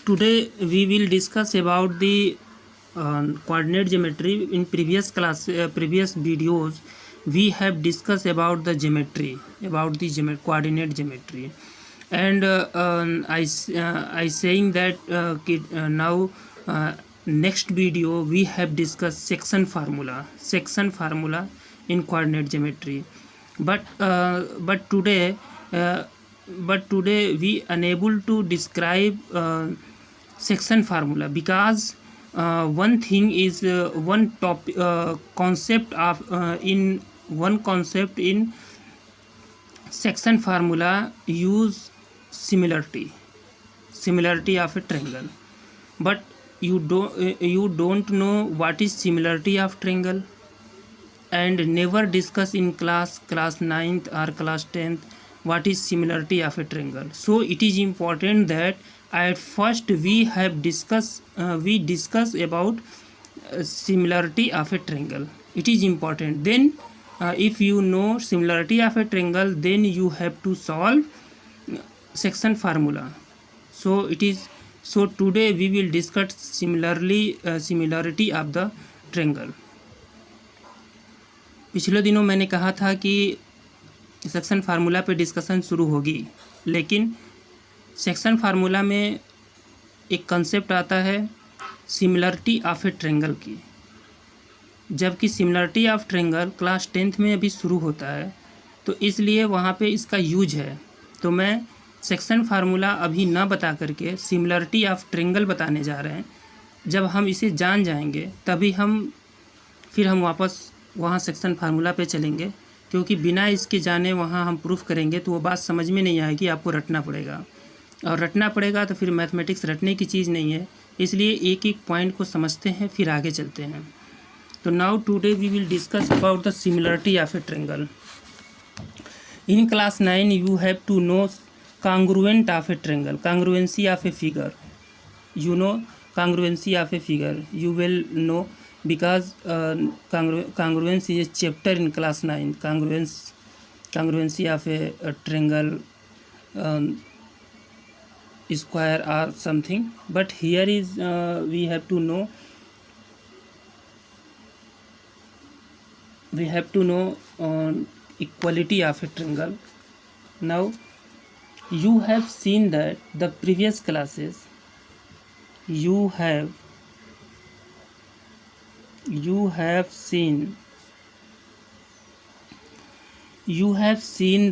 Today we will discuss about the coordinate geometry. In previous videos, we have discussed about the geometry, about the coordinate geometry, and I saying that now next video we have discussed section formula in coordinate geometry, but today. We unable to describe section formula because one thing is one topic concept of in one concept in section formula use similarity of a triangle, but you don't know what is similarity of triangle, and never discuss in class 9th or class 10th what is similarity of a triangle. So it is important that at first we discuss about similarity of a triangle. It is important. Then if you know similarity of a triangle, then you have to solve section formula. So today we will discuss similarity of the triangle. पिछले दिनों मैंने कहा था कि section formula पे discussion शुरू होगी, लेकिन सेक्शन फार्मूला में एक कंसेप्ट आता है सिमिलरिटी ऑफ ए ट्रायंगल की, जबकि similarity of triangle class 10th में अभी शुरू होता है, तो इसलिए वहाँ पे इसका यूज है। तो मैं सेक्शन फार्मूला अभी ना बता करके सिमिलरिटी ऑफ ट्रायंगल बताने जा रहे हैं। जब हम इसे जान जाएंगे तभी फिर हम वापस वहाँ सेक्शन फार्मूला पे चलेंगे, क्योंकि बिना इसके जाने वहाँ हम प्रूफ करेंगे तो वो बात समझ में नहीं आएगी, आपको रटना पड़ेगा, और रटना पड़ेगा तो फिर मैथमेटिक्स रटने की चीज़ नहीं है। इसलिए एक एक पॉइंट को समझते हैं फिर आगे चलते हैं। तो now today we will discuss about the similarity of a triangle. In class 9 you have to know congruent of a triangle, congruency of a figure. You know congruency of a figure, you will know because congruence is a chapter in class 9. Congruency of a triangle, square or something, but here is we have to know equality of a triangle. Now you have seen that the previous classes you have seen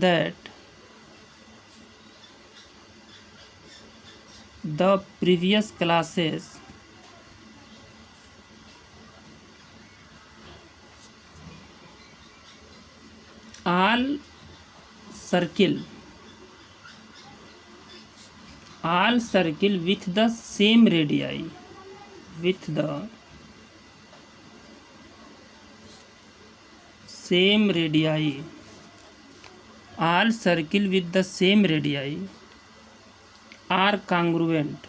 that the previous classes all circle with the same radii, all circle with the same radii are congruent,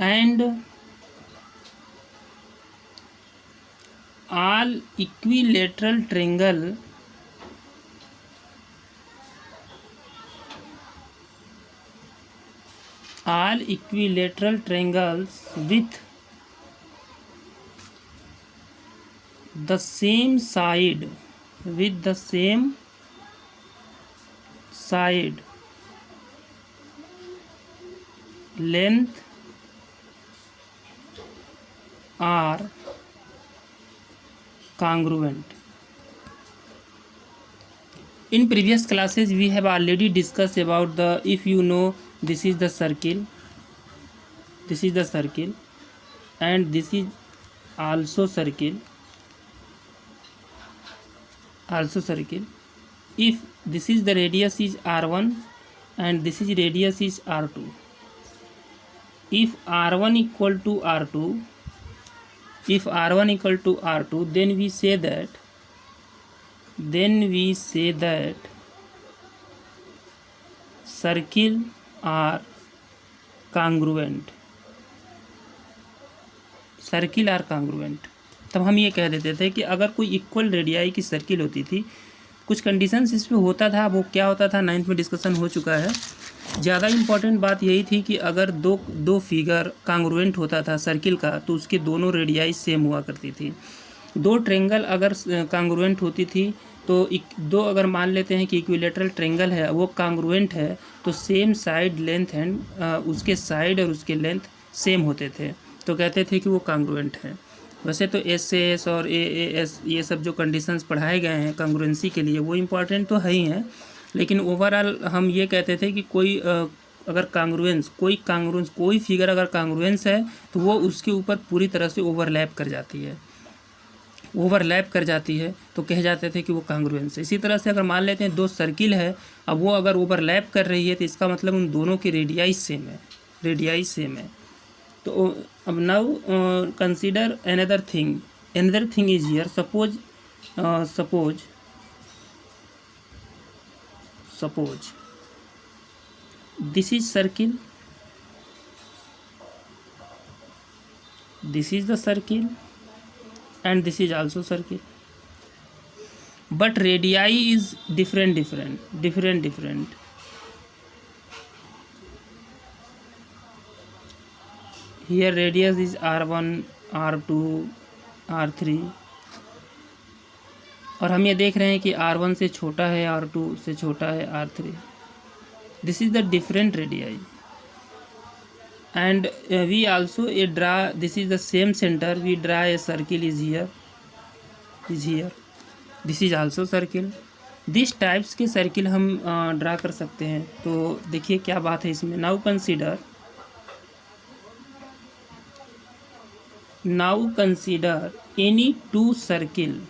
and all equilateral triangle triangles with the same side length are congruent. In previous classes we have already discussed about the, if you know, this is the circle and this is also circle. If this is the radius is r1 and this is radius is r2, if r1 equal to r2, then we say that circle are congruent. Circle are congruent, तब हम ये कह देते थे कि अगर कोई equal radii की सर्किल होती थी, कुछ कंडीशंस इसमें होता था, वो क्या होता था 9th में डिस्कशन हो चुका है। ज़्यादा इम्पॉर्टेंट बात यही थी कि अगर दो फिगर कांग्रुएंट होता था सर्किल का, तो उसके दोनों रेडियाई सेम हुआ करती थी। दो ट्रेंगल अगर कांग्रुएंट होती थी, तो दो अगर मान लेते हैं कि इक्विलेटरल ट्रेंगल है, वो कांग्रुएंट है, तो सेम साइड लेंथ एंड उसके साइड और उसके लेंथ सेम होते थे, तो कहते थे कि वो कांग्रुएंट है। वैसे तो एस और एस ये सब जो कंडीशंस पढ़ाए गए हैं कांग्रुएंसी के लिए, वो इम्पॉर्टेंट तो है ही हैं, लेकिन ओवरऑल हम ये कहते थे कि अगर कोई फिगर अगर कांग्रुएंस है, तो वो उसके ऊपर पूरी तरह से ओवरलैप कर जाती है, तो कह जाते थे कि वो कांग्रुएंस है। इसी तरह से अगर मान लेते हैं दो सर्किल है, अब वो अगर ओवरलैप कर रही है, तो इसका मतलब उन दोनों की रेडियाई सेम है। तो अब now consider another thing is here. Suppose this is circle, this is the circle and this is also circle, but radii is different. Here radius is r1, r2, r3, और हम ये देख रहे हैं कि r1 से छोटा है, r2 से छोटा है, r3. This is the different radii. And we also draw, this is the same center, we draw a circle is here, this is also circle. This types के सर्किल हम ड्रा कर सकते हैं। तो देखिए क्या बात है इसमें। Now consider any two circle,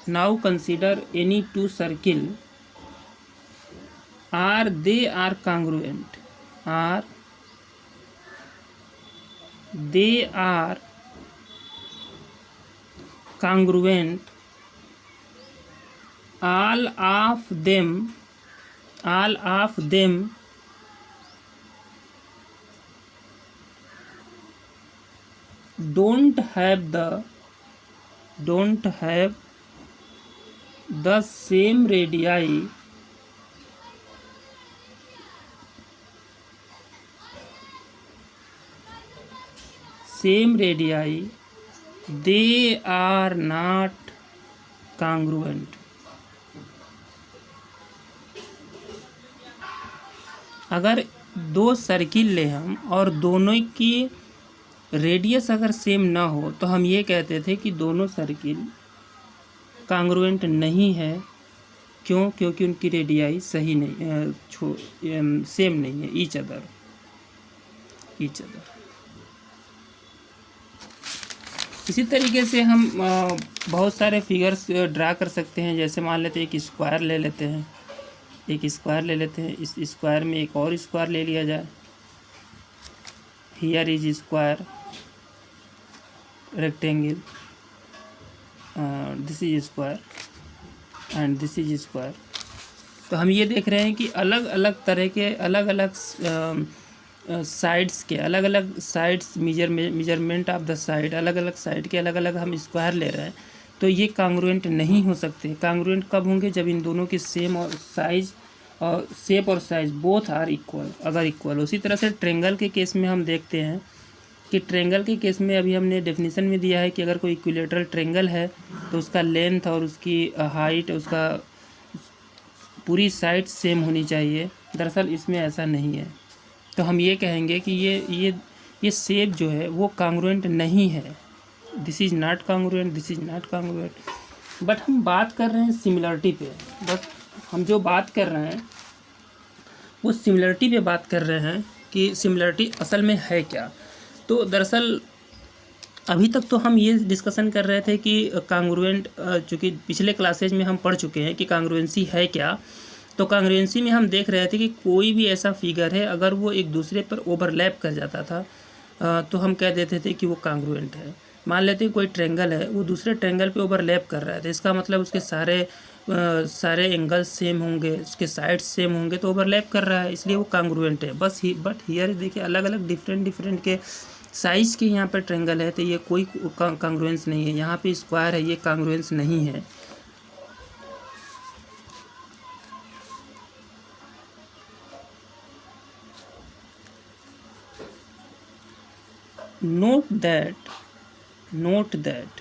now consider any two circle, they are congruent, all of them don't have the same radii, they are not congruent. अगर दो सर्किल ले हम और दोनों की रेडियस अगर सेम ना हो, तो हम ये कहते थे कि दोनों सर्किल कांग्रुएंट नहीं है। क्यों? क्योंकि उनकी रेडियाई सही नहीं, सेम नहीं है, ईच अदर। इसी तरीके से हम बहुत सारे फिगर्स ड्रा कर सकते हैं। जैसे मान लेते हैं एक स्क्वायर ले लेते हैं, इस स्क्वायर में एक और स्क्वायर ले लिया जाए। Here is square rectangle, this is square and this is square. तो हम ये देख रहे हैं कि अलग अलग तरह के अलग अलग sides measurement of the side, अलग अलग साइड के अलग अलग हम स्क्वायर ले रहे हैं। तो ये कांग्रुएंट नहीं हो सकते। कांग्रुएंट कब होंगे? जब इन दोनों की सेम और साइज और शेप और साइज बोथ आर इक्वल, अगर इक्वल। उसी तरह से ट्रेंगल के केस में हम देखते हैं कि ट्रेंगल के केस में अभी हमने डेफिनेशन में दिया है कि अगर कोई इक्विलेटरल ट्रेंगल है तो उसका लेंथ और उसकी हाइट, उसका पूरी साइड सेम होनी चाहिए। दरअसल इसमें ऐसा नहीं है। तो हम ये कहेंगे कि ये शेप जो है वो कांग्रुएंट नहीं है। This is not congruent, this is not congruent. But हम बात कर रहे हैं सिमिलरिटी पे। बस हम जो बात कर रहे हैं वो सिमिलरिटी पे बात कर रहे हैं कि सिमिलरिटी असल में है क्या। तो दरअसल अभी तक तो हम ये डिस्कशन कर रहे थे कि कांग्रुएंट, चूँकि पिछले क्लासेज में हम पढ़ चुके हैं कि कांग्रुएंसी है क्या। तो कांग्रुएंसी में हम देख रहे थे कि कोई भी ऐसा फिगर है अगर वो एक दूसरे पर ओवरलैप कर जाता था तो हम कह देते थे कि वो कांग्रुएंट है। मान लेते हैं कोई ट्रायंगल है, वो दूसरे ट्रायंगल पे ओवरलैप कर रहा है, तो इसका मतलब उसके सारे एंगल्स सेम होंगे, उसके साइड्स सेम होंगे, तो ओवरलैप कर रहा है, इसलिए वो कांग्रुएंट है। बस ही बट हियर देखिए अलग अलग डिफरेंट के साइज़ के यहाँ पर ट्रायंगल है, तो ये कोई कांग्रुएंस नहीं है। यहाँ पे स्क्वायर है, ये कांग्रुएंस नहीं है। note that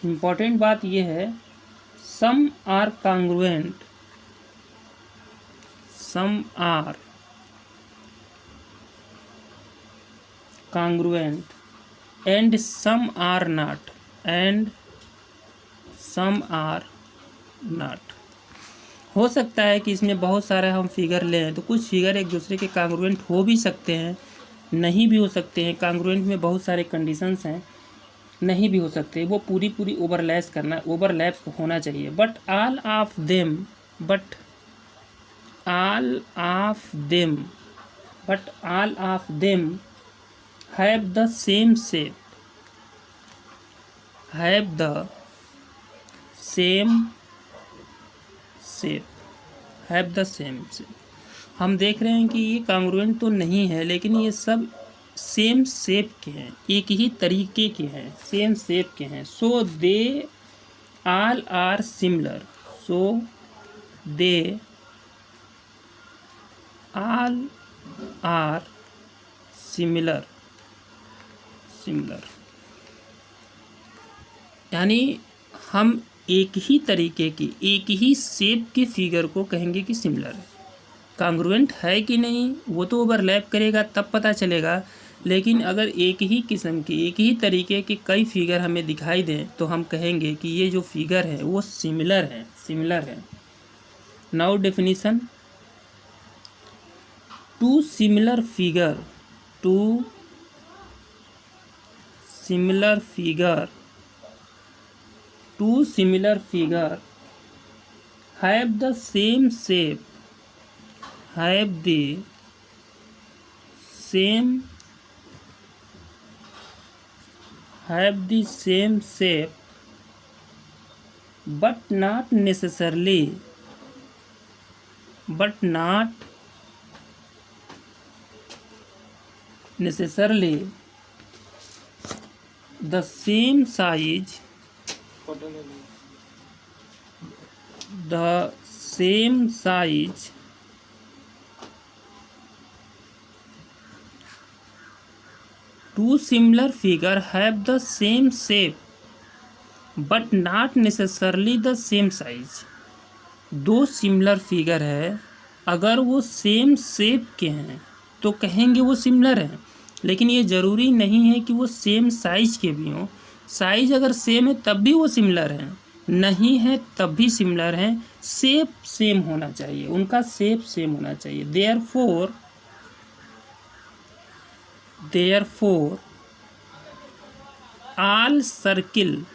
इम्पॉर्टेंट बात यह है, some are congruent and some are not। हो सकता है कि इसमें बहुत सारे हम फिगर लें तो कुछ फिगर एक दूसरे के कांग्रुएंट हो भी सकते हैं, नहीं भी हो सकते हैं। कांग्रुएंट में बहुत सारे कंडीशंस हैं, नहीं भी हो सकते। वो पूरी ओवरलैप होना चाहिए। But all of them have the same shape, हम देख रहे हैं कि ये कांग्रुएंट तो नहीं है, लेकिन ये सब सेम शेप के हैं, एक ही तरीके के हैं, सेम शेप के हैं। So they all are similar, similar यानी हम एक ही तरीके की, एक ही शेप के फिगर को कहेंगे कि सिमिलर है। कांग्रुएंट है कि नहीं वो तो ओवरलैप करेगा तब पता चलेगा, लेकिन अगर एक ही किस्म की, एक ही तरीके के कई फिगर हमें दिखाई दें तो हम कहेंगे कि ये जो फिगर है वो सिमिलर है। Now definition, two similar figure have the same shape, but not necessarily the same size, two similar figure have the same shape but not necessarily the same size। दो सिमिलर फिगर है, अगर वो same shape के हैं तो कहेंगे वो similar हैं, लेकिन ये ज़रूरी नहीं है कि वो सेम साइज के भी हों। साइज अगर सेम है तब भी वो सिमिलर हैं, नहीं है तब भी सिमिलर हैं। शेप सेम होना चाहिए, उनका शेप सेम होना चाहिए। Therefore all circles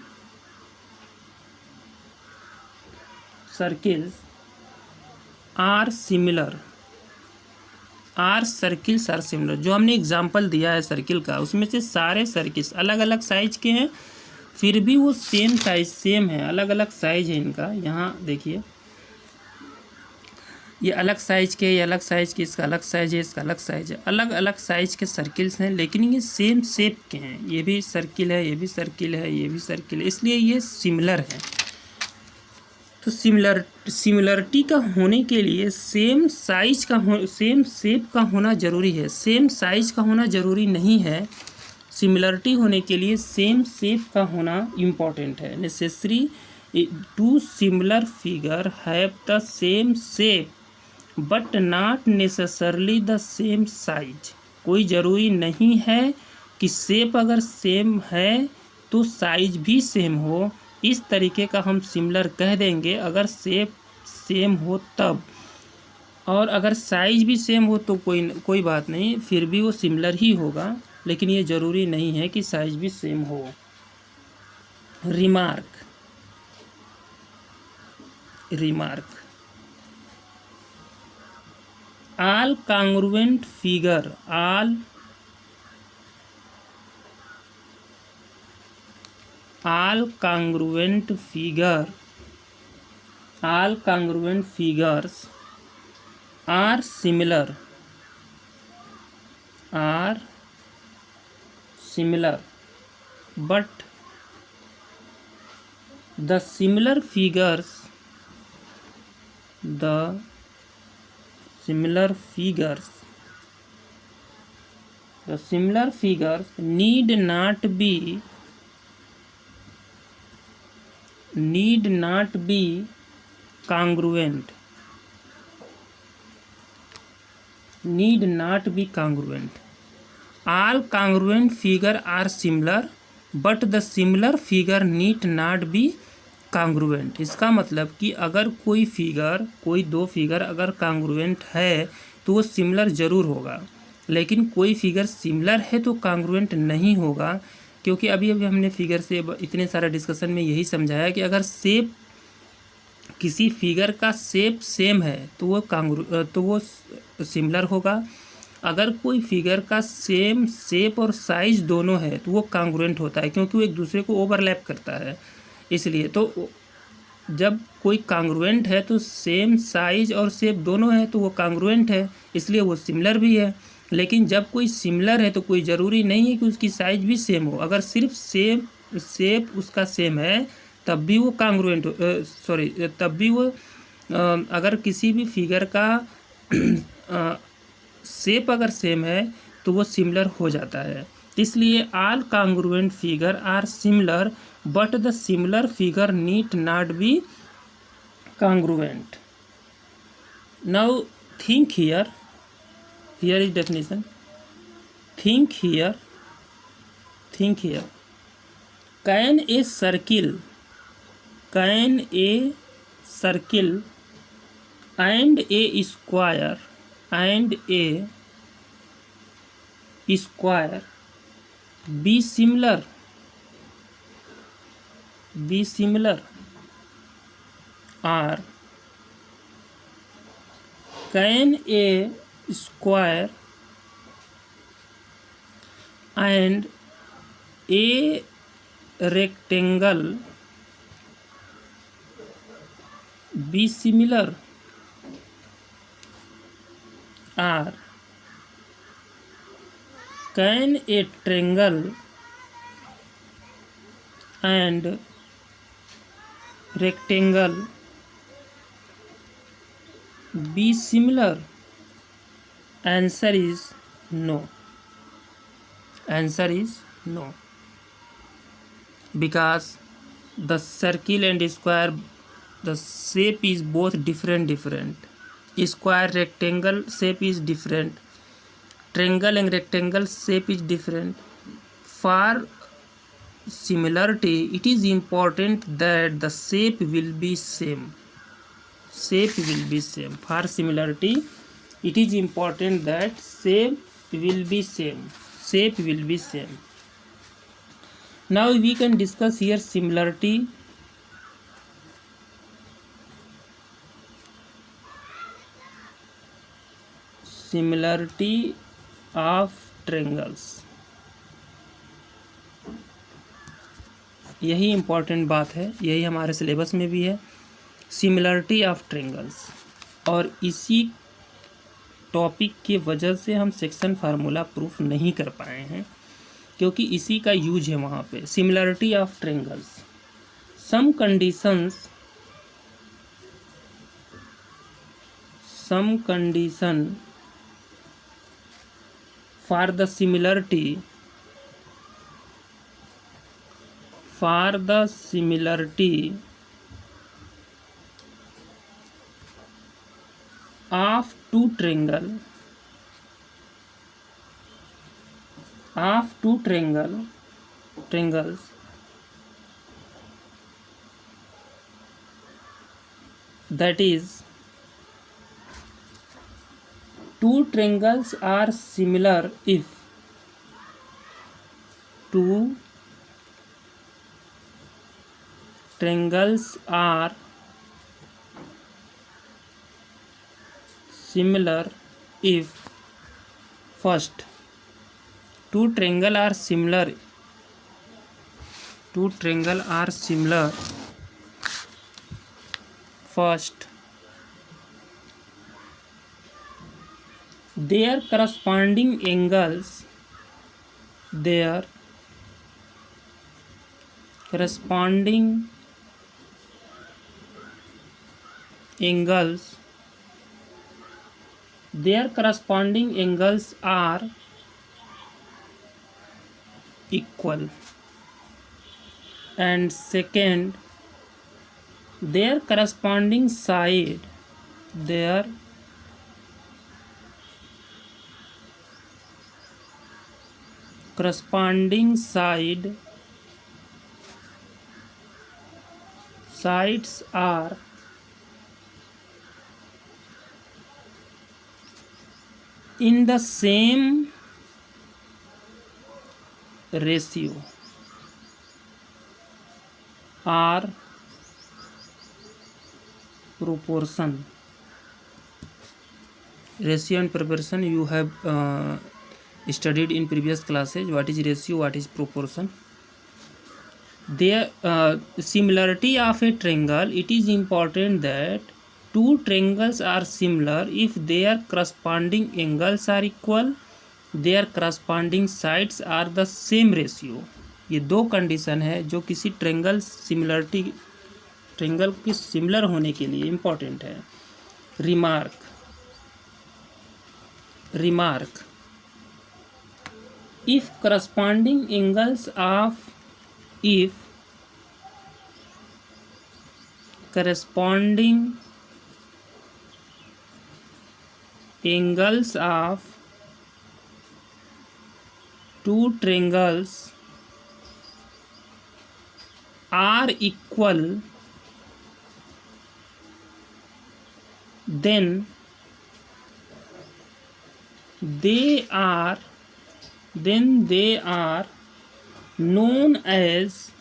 are similar. जो हमने एग्जाम्पल दिया है सर्किल का, उसमें से सारे सर्किल्स अलग अलग साइज के हैं, फिर भी वो सेम है, अलग अलग साइज है इनका। यहाँ देखिए ये अलग साइज के, ये अलग साइज के, इसका अलग साइज है, इसका अलग साइज है, अलग अलग साइज के सर्किल्स हैं, लेकिन ये सेम शेप के हैं। ये भी सर्किल है, ये भी सर्किल है, ये भी सर्किल है, इसलिए ये सिमिलर है। तो सिमिलरिटी का होने के लिए सेम शेप का होना ज़रूरी है, सेम साइज का होना ज़रूरी नहीं है। सिमिलरिटी होने के लिए सेम शेप का होना इम्पॉर्टेंट है। Necessary two similar figure have the same shape but not necessarily the same size. कोई ज़रूरी नहीं है कि शेप अगर सेम है तो साइज भी सेम हो। इस तरीके का हम सिमिलर कह देंगे अगर शेप सेम हो तब, और अगर साइज भी सेम हो तो कोई बात नहीं, फिर भी वो सिमिलर ही होगा, लेकिन ये ज़रूरी नहीं है कि साइज भी सेम हो। Remark all congruent figure all congruent figures are similar but the similar figures need not be congruent. All congruent figure are similar but the similar figure need not be congruent. इसका मतलब कि अगर कोई दो figure अगर congruent है तो वो सिमिलर ज़रूर होगा, लेकिन कोई फिगर सिमिलर है तो congruent नहीं होगा, क्योंकि अभी हमने फिगर से इतने सारा डिस्कशन में यही समझाया कि अगर शेप किसी फिगर का शेप सेम है तो वो सिमिलर होगा। अगर कोई फिगर का सेम शेप और साइज दोनों है तो वो कॉन्ग्रुएंट होता है, क्योंकि वो एक दूसरे को ओवरलैप करता है। इसलिए तो जब कोई कॉन्ग्रुएंट है तो सेम साइज और शेप दोनों है तो वो कॉन्ग्रुएंट है, इसलिए वो सिमिलर भी है। लेकिन जब कोई सिमिलर है तो कोई ज़रूरी नहीं है कि उसकी साइज भी सेम हो। अगर सिर्फ शेप उसका सेम है तब भी वो कॉन्ग्रुएंट तब भी वो अगर किसी भी फिगर का शेप अगर सेम है तो वो सिमिलर हो जाता है। इसलिए all congruent figure are similar but the similar figure need not be congruent. Now think here is definition. Think here can a circle and a square be similar or can a square and a rectangle be similar or can a triangle and rectangle be similar? Answer is no. Because the circle and square, the shape is both different. Square rectangle shape is different, triangle and rectangle shape is different. For similarity, it is important that the shape will be same. For similarity, it is important that shape will be same. Now we can discuss here similarity. Similarity of triangles, यही important बात है, यही हमारे syllabus में भी है। Similarity of triangles, और इसी टॉपिक की वजह से हम सेक्शन फार्मूला प्रूफ नहीं कर पाए हैं, क्योंकि इसी का यूज है वहाँ पे। Similarity of triangles, some condition for the similarity of two triangles that is, two triangles are similar if two triangles are similar if, first, two triangles are similar two triangle are similar. First, their corresponding angles their corresponding angles are equal. And second, their corresponding side sides are in the same ratio or proportion. Ratio and proportion you have studied in previous classes. What is ratio, what is proportion? The similarity of a triangle, it is important that two triangles are similar if their corresponding angles are equal, their corresponding sides are the same ratio. ये दो condition है जो किसी triangle के similar होने के लिए important है. Remark if corresponding angles of two triangles are equal, then they are known as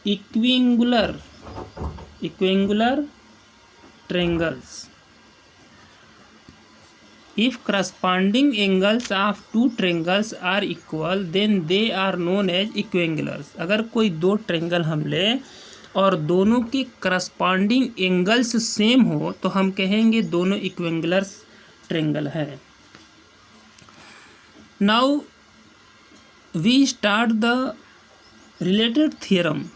equiangular triangles. If corresponding angles of two triangles are equal, then they are known as equiangulars. अगर कोई दो triangle हम ले और दोनों के corresponding angles same हो तो हम कहेंगे दोनों इक्विंगुलर ट्रायंगल है. Now we start the related theorem.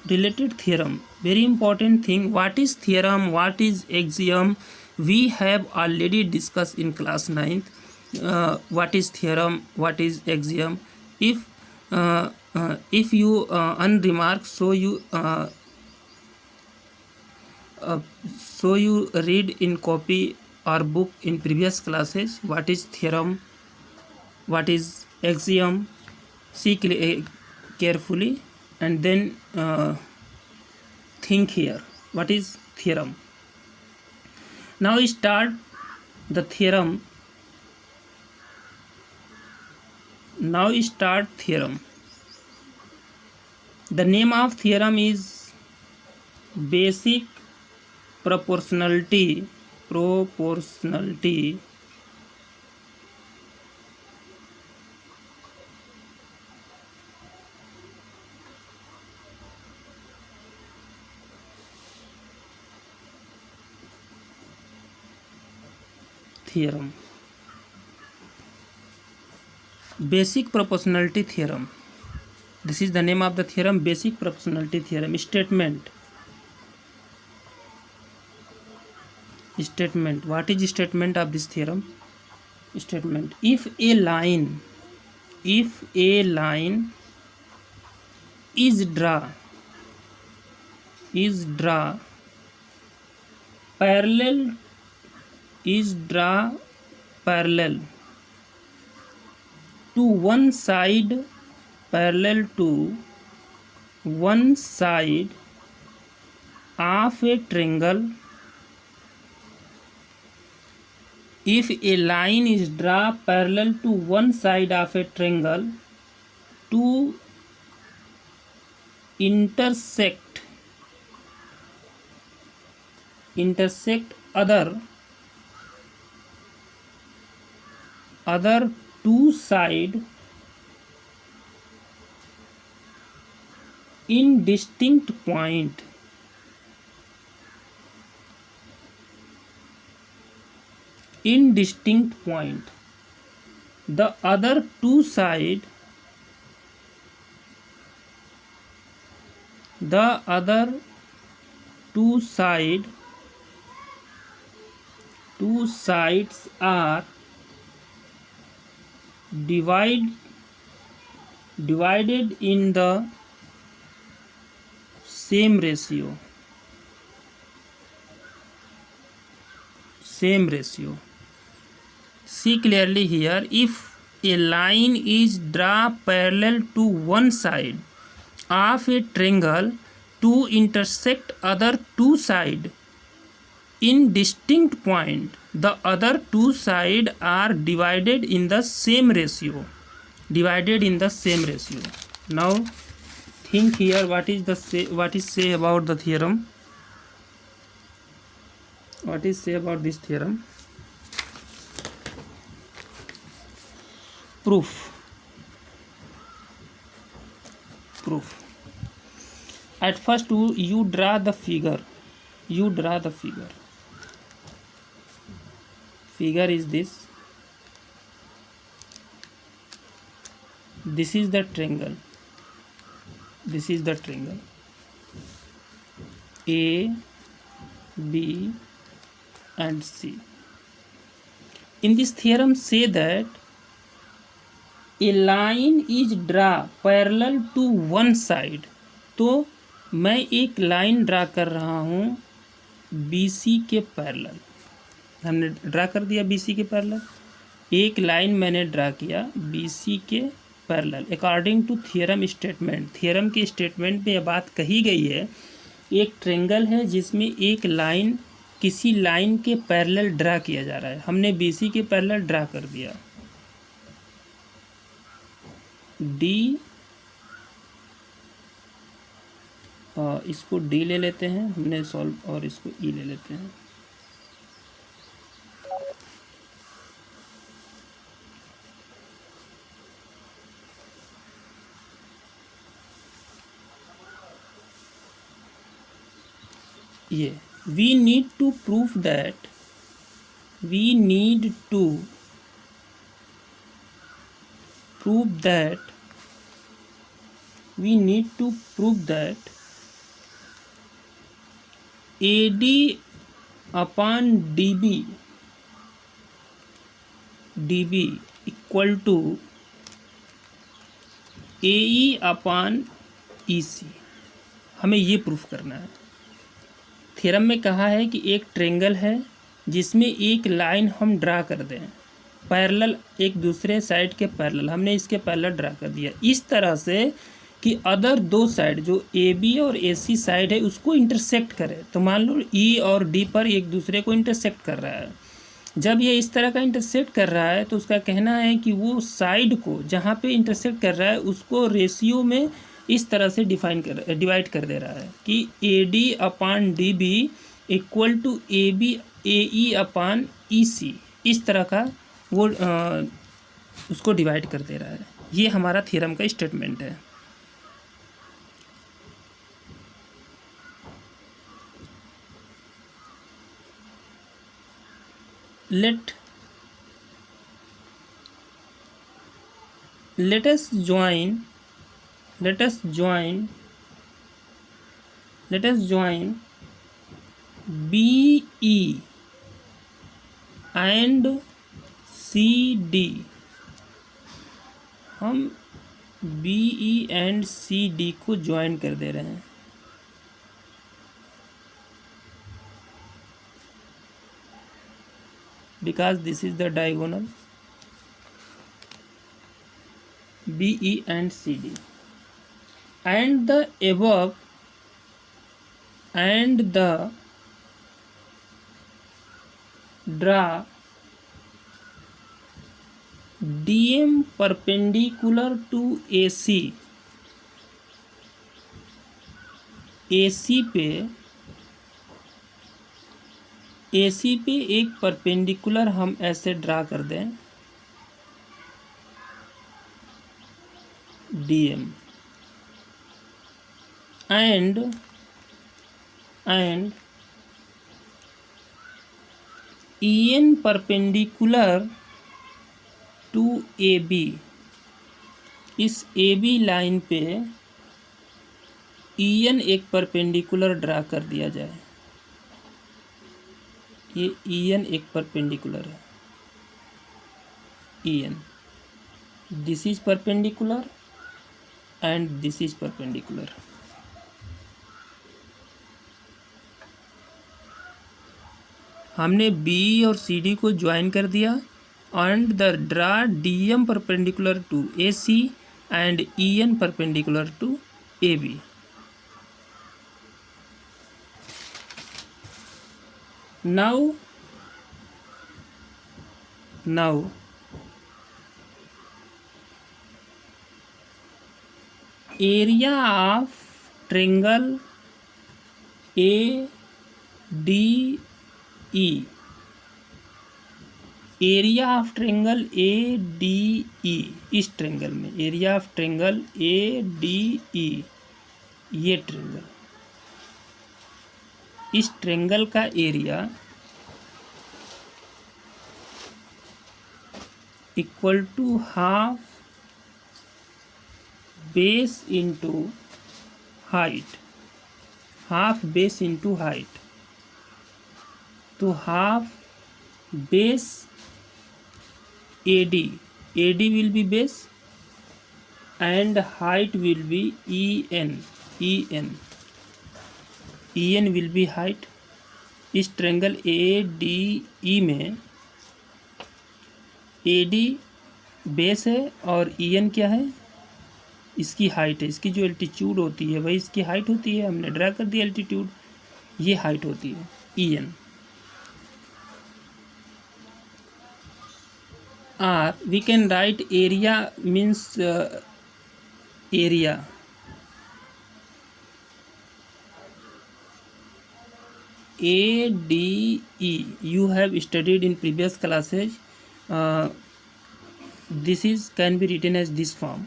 Very important thing. What is theorem, what is axiom? We have already discussed in class 9th what is theorem, what is axiom. If you unremark, so you read in copy or book in previous classes what is theorem, what is axiom. See carefully and then think here what is theorem. Now start the theorem. The name of theorem is basic proportionality theorem. Basic proportionality theorem. This is the name of the theorem, basic proportionality theorem. Statement. What is statement of this theorem? Statement. If a line is drawn parallel to one side of a triangle. If a line is drawn parallel to one side of a triangle to intersect other two side in distinct point the other two side two sides are divided in the same ratio. See clearly here, if a line is drawn parallel to one side of a triangle to intersect other two sides in distinct point, the other two sides are divided in the same ratio. Now think here, what is say about the theorem? What is say about this theorem? Proof. At first you draw the figure. Figure is this. This is the triangle. A, B and C. In this theorem say that a line is drawn parallel to one side. तो मैं एक line draw कर रहा हूँ BC के parallel. हमने draw कर दिया BC के पैरेलल. एक लाइन मैंने ड्रा किया BC के पैरेलल. अकॉर्डिंग टू थियरम के स्टेटमेंट में यह बात कही गई है, एक ट्रायंगल है जिसमें एक लाइन किसी लाइन के पैरेलल ड्रा किया जा रहा है. हमने BC के पैरेलल ड्रा कर दिया. D, इसको D ले लेते हैं हमने सॉल्व, और इसको E ले लेते हैं. ये we need to prove that AD upon DB equal to AE upon EC. हमें ये प्रूफ करना है. थ्योरम में कहा है कि एक ट्रायंगल है जिसमें एक लाइन हम ड्रा कर दें पैरेलल, एक दूसरे साइड के पैरेलल. हमने इसके पैरेलल ड्रा कर दिया इस तरह से कि अदर दो साइड जो AB और AC साइड है उसको इंटरसेक्ट करे. तो मान लो E और D पर एक दूसरे को इंटरसेक्ट कर रहा है. जब ये इस तरह का इंटरसेक्ट कर रहा है तो उसका कहना है कि वो साइड को जहाँ पे इंटरसेक्ट कर रहा है उसको रेशियो में इस तरह से डिवाइड कर दे रहा है कि AD upon DB equal to AE upon EC. इस तरह का वो उसको डिवाइड कर दे रहा है. ये हमारा थ्योरम का स्टेटमेंट है. Let us join BE and CD. हम BE and CD को ज्वाइन कर दे रहे हैं. Because this is the diagonal BE and CD, and the above and the draw DM perpendicular to AC पे एक परपेंडिकुलर हम ऐसे ड्रा कर दें dm and en perpendicular to AB, इस AB लाइन पे en एक परपेंडिकुलर ड्रा कर दिया जाए। ये en एक परपेंडिकुलर है, en, this is perpendicular and this is perpendicular. हमने बी और सी डी को ज्वाइन कर दिया and the draw D M perpendicular to A C and E N perpendicular to A B. now area of triangle ADE, area of triangle ADE, इस triangle में area of triangle ADE, ये triangle, इस triangle का area equal to half base into height, half base into height. तो half base AD will be base and height will be EN will be height। इस triangle ADE में AD base है और EN क्या है, इसकी height है, इसकी जो एल्टीट्यूड होती है वही इसकी हाइट होती है। हमने ड्रा कर दिया एल्टीट्यूड, ये हाइट होती है EN। or we can write area means area ADE you have studied in previous classes, this is can be written as this form,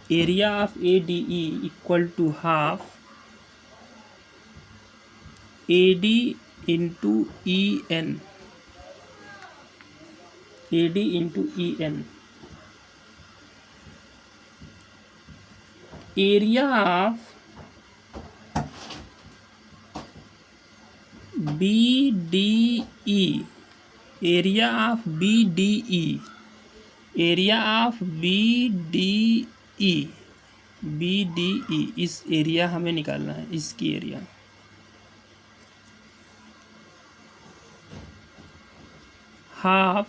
area of ADE equal to half AD into EN, AD into EN। area of BDE, area of BDE, area of BDE, इस area हमें निकालना है, इसकी area half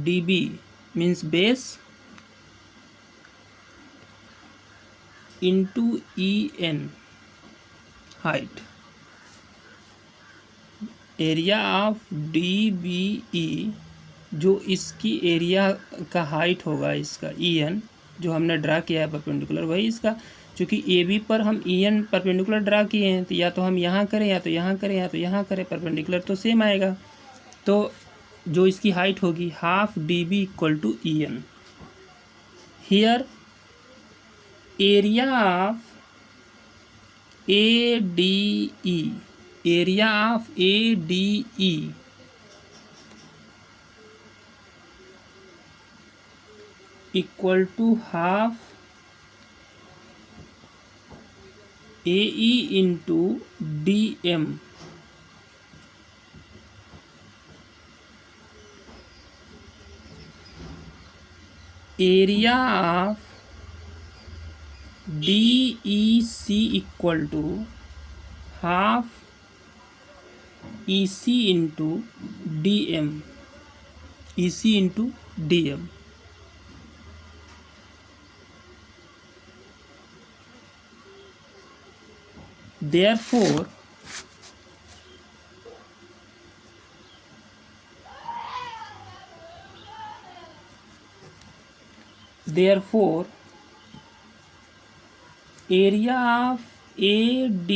DB means base into EN height। Area of DBE जो इसकी area का height होगा, इसका EN जो हमने ड्रा किया है परपेंडिकुलर, वही इसका, चूँकि AB पर हम EN परपेंडिकुलर ड्रा किए हैं तो या तो हम यहाँ करें या तो यहाँ करें या तो यहाँ करें, परपेंडिकुलर तो सेम आएगा। तो जो इसकी हाइट होगी half DB equal to EN। Here area of ADE, area of ADE equal to half AE into DM, area of DEC equal to half EC into DM, EC into DM। Therefore area of ADE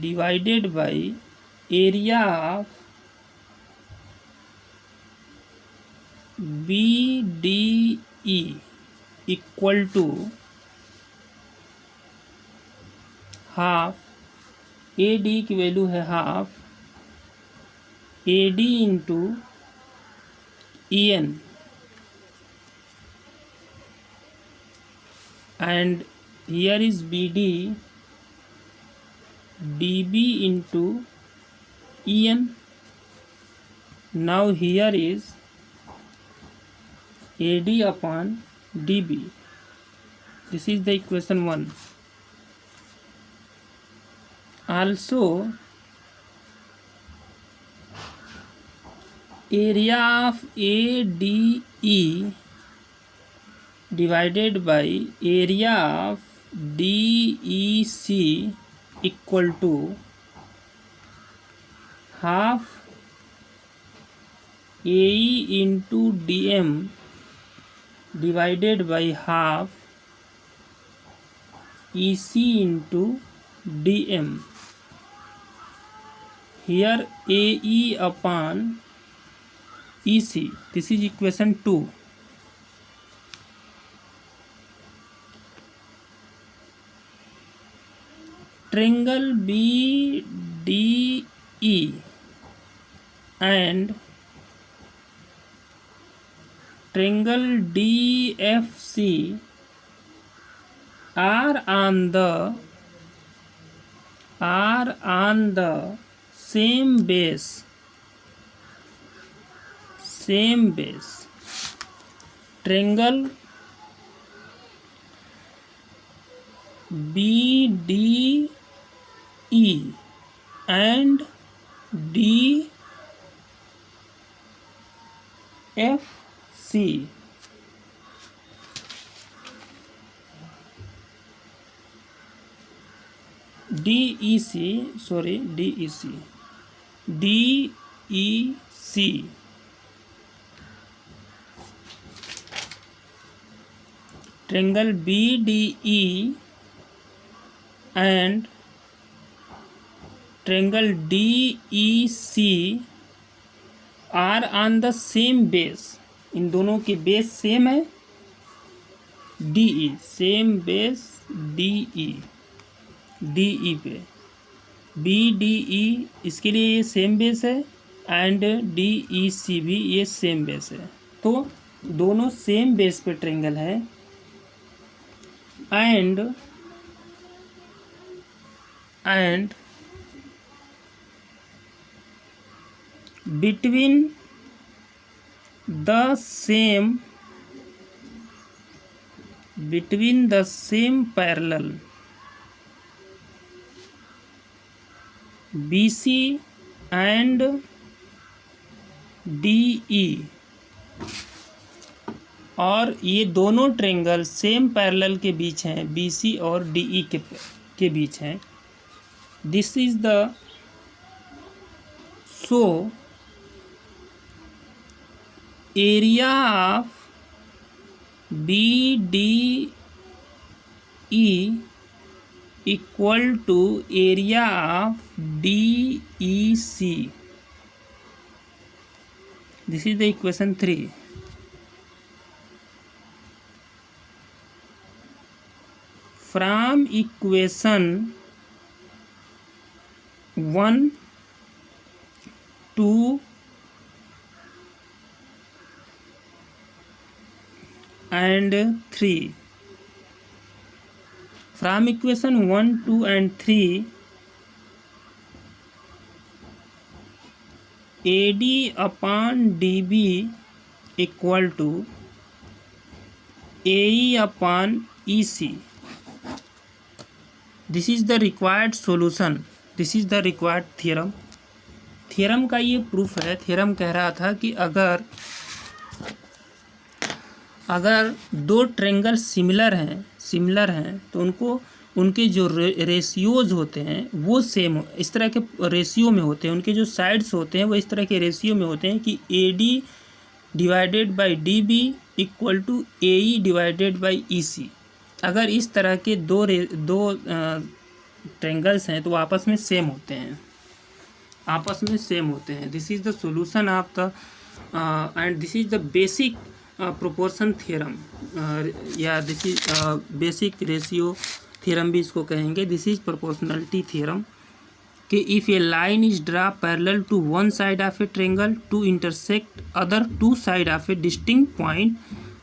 divided by area of B D E equal to half, A D की value है half A D into E N, and here is BD dB into En. Now here is AD upon dB. This is the equation 1. Also area of ADE divided by area of DEC equal to half AE into DM divided by half EC into DM. Here AE upon EC. This is equation 2. Triangle BDE and triangle DFC are on the same base. Triangle BDE and DFC DEC triangle BDE and triangle DEC are on the same base. इन दोनों की base same है, DE same base DE पे BDE इसके लिए ये same base है and DEC भी ये सेम बेस है, तो दोनों सेम बेस पे ट्रायंगल है and between the same parallel BC and DE, और ये दोनों ट्रायंगल सेम पैरेलल के बीच हैं, BC और DE के बीच हैं. This is the so area of BDE equal to area of DEC. This is the equation 3. From equation 1, 2 and 3. From equation 1, 2 and 3, AD upon DB equal to AE upon EC. This is the required solution. This is the required theorem. Theorem का ये proof है. Theorem कह रहा था कि अगर दो triangle similar हैं तो उनके जो रेशियोज होते हैं वो सेम इस तरह के रेशियो में होते हैं. उनके जो साइड्स होते हैं वो इस तरह के रेशियो में होते हैं कि AD divided by DB equal to AE divided by EC. अगर इस तरह के दो ट्रायंगल्स हैं तो आपस में सेम होते हैं. This is the solution of the and this is the basic proportion theorem, या this is basic ratio theorem भी इसको कहेंगे। दिस इज प्रोपोर्शनलिटी थ्योरम कि if a line is draw parallel to one side of a triangle to intersect other two side of a distinct point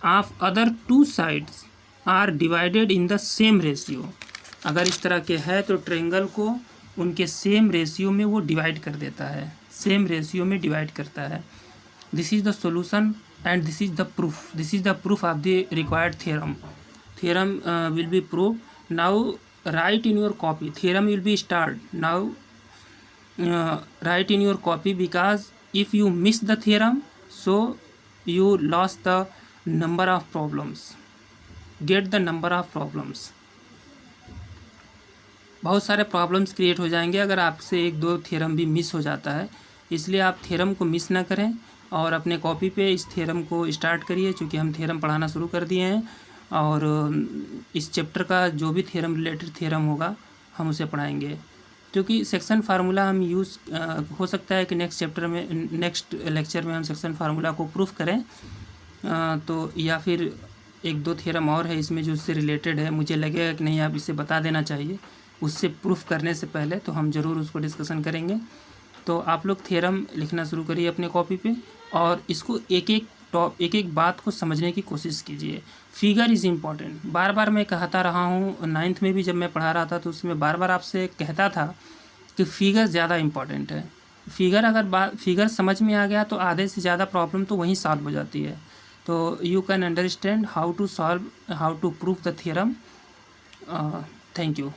of other two sides are divided in the same ratio. अगर इस तरह के है तो triangle को उनके same ratio में वो डिवाइड कर देता है, सेम रेशियो में डिवाइड करता है। This is the solution and this is the proof, this is the proof of the required theorem. Theorem will be prove. Now right in your copy, theorem will be start now. Write in your copy, because if you miss the theorem, so you lost the number of problems, get the number of problems। बहुत सारे problems create हो जाएंगे अगर आपसे एक दो theorem भी miss हो जाता है, इसलिए आप थ्योरम को मिस ना करें और अपने कॉपी पे इस थ्योरम को स्टार्ट करिए, चूँकि हम थ्योरम पढ़ाना शुरू कर दिए हैं और इस चैप्टर का जो भी थ्योरम रिलेटेड थ्योरम होगा हम उसे पढ़ाएंगे। क्योंकि सेक्शन फार्मूला हम यूज़ हो सकता है कि नेक्स्ट लेक्चर में हम सेक्शन फार्मूला को प्रूफ करें, तो या फिर एक दो थ्योरम और है इसमें जो उससे रिलेटेड है, मुझे लगेगा कि नहीं आप इसे बता देना चाहिए उससे प्रूफ करने से पहले, तो हम ज़रूर उसको डिस्कशन करेंगे। तो आप लोग थ्योरम लिखना शुरू करिए अपने कॉपी पे और इसको एक एक बात को समझने की कोशिश कीजिए। फिगर इज़ इम्पॉर्टेंट, बार बार मैं कहता रहा हूँ, 9th में भी जब मैं पढ़ा रहा था तो उसमें बार बार आपसे कहता था कि फिगर ज़्यादा इम्पॉर्टेंट है। फिगर समझ में आ गया तो आधे से ज़्यादा प्रॉब्लम तो वहीं सॉल्व हो जाती है। तो you can understand how to prove the theorem. Thank you.